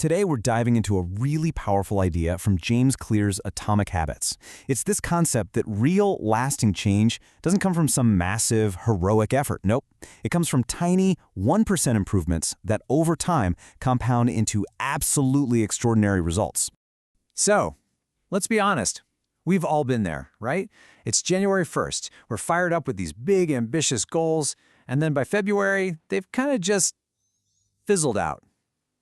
Today, we're diving into a really powerful idea from James Clear's Atomic Habits. It's this concept that real, lasting change doesn't come from some massive, heroic effort. Nope. It comes from tiny, 1% improvements that over time compound into absolutely extraordinary results. So, let's be honest. We've all been there, right? It's January 1st. We're fired up with these big, ambitious goals, and then by February, they've kind of just fizzled out.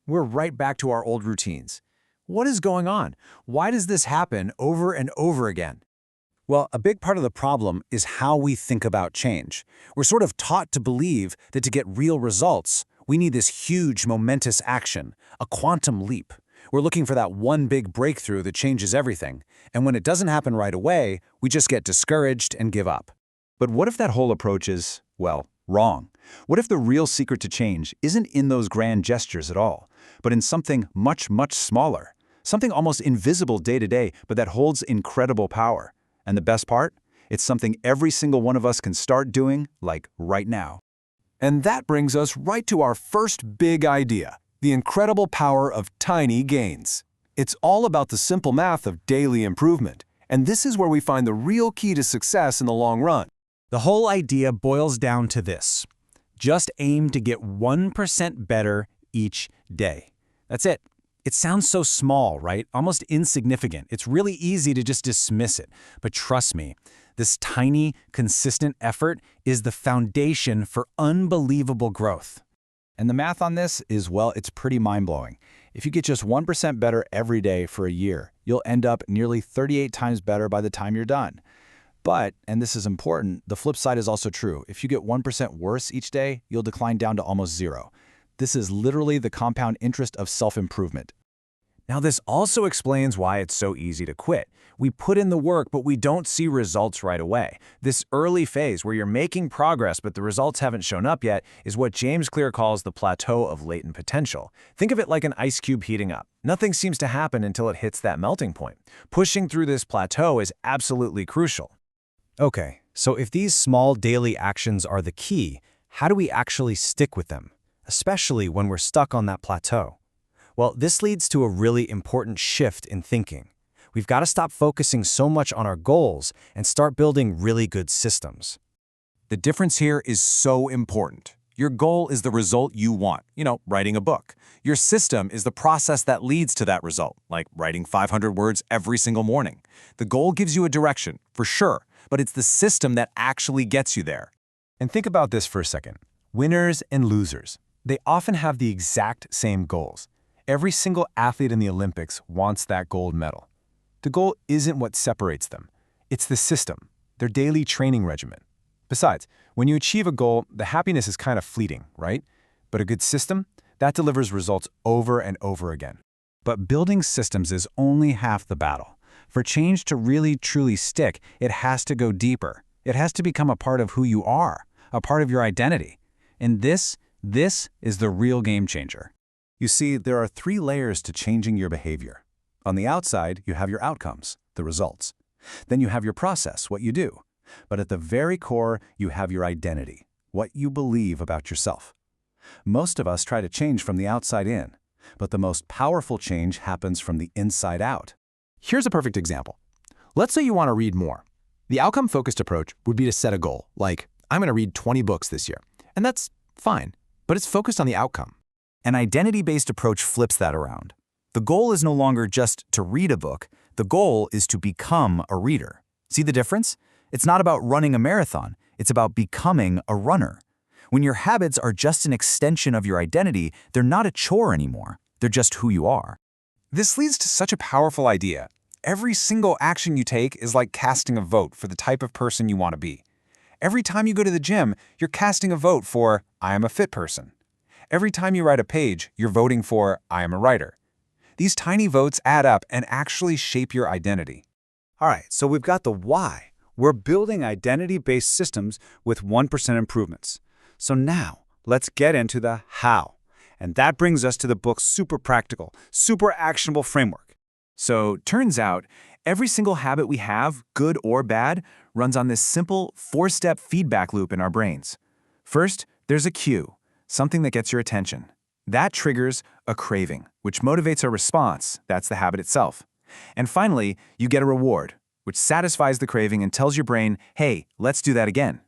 We're right back to our old routines. What is going on? Why does this happen over and over again? Well, a big part of the problem is how we think about change. We're sort of taught to believe that to get real results, we need this huge, momentous action, a quantum leap. We're looking for that one big breakthrough that changes everything, and when it doesn't happen right away, we just get discouraged and give up. But what if that whole approach is, well, wrong? What if the real secret to change isn't in those grand gestures at all, but in something much, much smaller, something almost invisible day to day, but that holds incredible power? And the best part? It's something every single one of us can start doing, like right now. And that brings us right to our first big idea, the incredible power of tiny gains. It's all about the simple math of daily improvement, and this is where we find the real key to success in the long run. The whole idea boils down to this. Just aim to get 1% better each day. That's it. It sounds so small, right? Almost insignificant. It's really easy to just dismiss it. But trust me, this tiny, consistent effort is the foundation for unbelievable growth. And the math on this is, well, it's pretty mind-blowing. If you get just 1% better every day for a year, you'll end up nearly 38 times better by the time you're done. But, and this is important, the flip side is also true. If you get 1% worse each day, you'll decline down to almost zero. This is literally the compound interest of self-improvement. Now, this also explains why it's so easy to quit. We put in the work, but we don't see results right away. This early phase where you're making progress, but the results haven't shown up yet, is what James Clear calls the plateau of latent potential. Think of it like an ice cube heating up. Nothing seems to happen until it hits that melting point. Pushing through this plateau is absolutely crucial. Okay, so if these small daily actions are the key, how do we actually stick with them, especially when we're stuck on that plateau? Well, this leads to a really important shift in thinking. We've got to stop focusing so much on our goals and start building really good systems. The difference here is so important. Your goal is the result you want, writing a book. Your system is the process that leads to that result, like writing 500 words every single morning. The goal gives you a direction, for sure, but it's the system that actually gets you there. And think about this for a second. Winners and losers, they often have the exact same goals. Every single athlete in the Olympics wants that gold medal. The goal isn't what separates them. It's the system, their daily training regimen. Besides, when you achieve a goal, the happiness is kind of fleeting, right? But a good system, that delivers results over and over again. But building systems is only half the battle. For change to really, truly stick, it has to go deeper. It has to become a part of who you are, a part of your identity. And this is the real game changer. You see, there are 3 layers to changing your behavior. On the outside, you have your outcomes, the results. Then you have your process, what you do. But at the very core, you have your identity, what you believe about yourself. Most of us try to change from the outside in, but the most powerful change happens from the inside out. Here's a perfect example. Let's say you want to read more. The outcome-focused approach would be to set a goal, like, I'm going to read 20 books this year. And that's fine, but it's focused on the outcome. An identity-based approach flips that around. The goal is no longer just to read a book. The goal is to become a reader. See the difference? It's not about running a marathon. It's about becoming a runner. When your habits are just an extension of your identity, they're not a chore anymore. They're just who you are. This leads to such a powerful idea. Every single action you take is like casting a vote for the type of person you want to be. Every time you go to the gym, you're casting a vote for, I am a fit person. Every time you write a page, you're voting for, I am a writer. These tiny votes add up and actually shape your identity. All right, so we've got the why. We're building identity-based systems with 1% improvements. So now, let's get into the how. And that brings us to the book's super practical, super actionable framework. So, turns out, every single habit we have, good or bad, runs on this simple 4-step feedback loop in our brains. First, there's a cue, something that gets your attention. That triggers a craving, which motivates a response. That's the habit itself. And finally, you get a reward, which satisfies the craving and tells your brain, hey, let's do that again.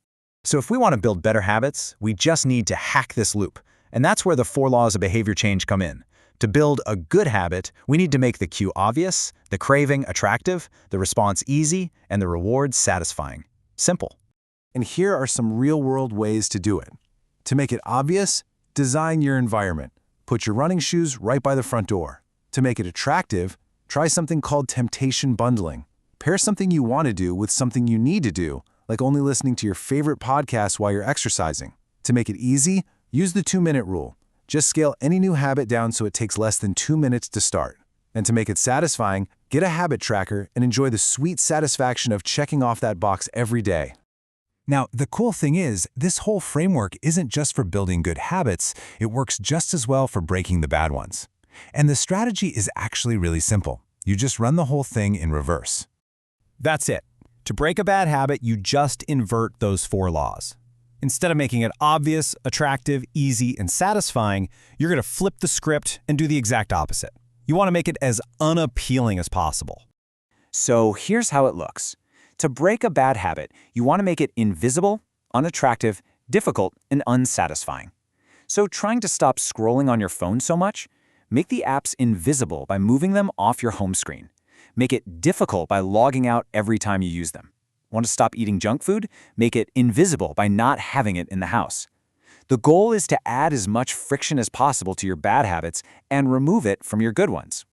So if we want to build better habits, we just need to hack this loop. And that's where the 4 laws of behavior change come in. To build a good habit, we need to make the cue obvious, the craving attractive, the response easy, and the reward satisfying. Simple. And here are some real-world ways to do it. To make it obvious, design your environment. Put your running shoes right by the front door. To make it attractive, try something called temptation bundling. Pair something you want to do with something you need to do, like only listening to your favorite podcast while you're exercising. To make it easy, use the 2-minute rule. Just scale any new habit down so it takes less than 2 minutes to start. And to make it satisfying, get a habit tracker and enjoy the sweet satisfaction of checking off that box every day. Now, the cool thing is, this whole framework isn't just for building good habits, it works just as well for breaking the bad ones. And the strategy is actually really simple. You just run the whole thing in reverse. That's it. To break a bad habit, you just invert those 4 laws. Instead of making it obvious, attractive, easy, and satisfying, you're going to flip the script and do the exact opposite. You want to make it as unappealing as possible. So here's how it looks. To break a bad habit, you want to make it invisible, unattractive, difficult, and unsatisfying. So trying to stop scrolling on your phone so much? Make the apps invisible by moving them off your home screen. Make it difficult by logging out every time you use them. Want to stop eating junk food? Make it invisible by not having it in the house. The goal is to add as much friction as possible to your bad habits and remove it from your good ones.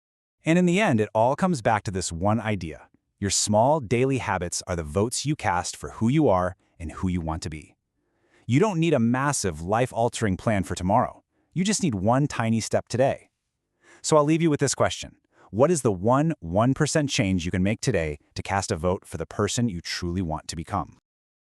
And in the end, it all comes back to this one idea. Your small daily habits are the votes you cast for who you are and who you want to be. You don't need a massive, life-altering plan for tomorrow. You just need one tiny step today. So I'll leave you with this question. What is the 1% change you can make today to cast a vote for the person you truly want to become?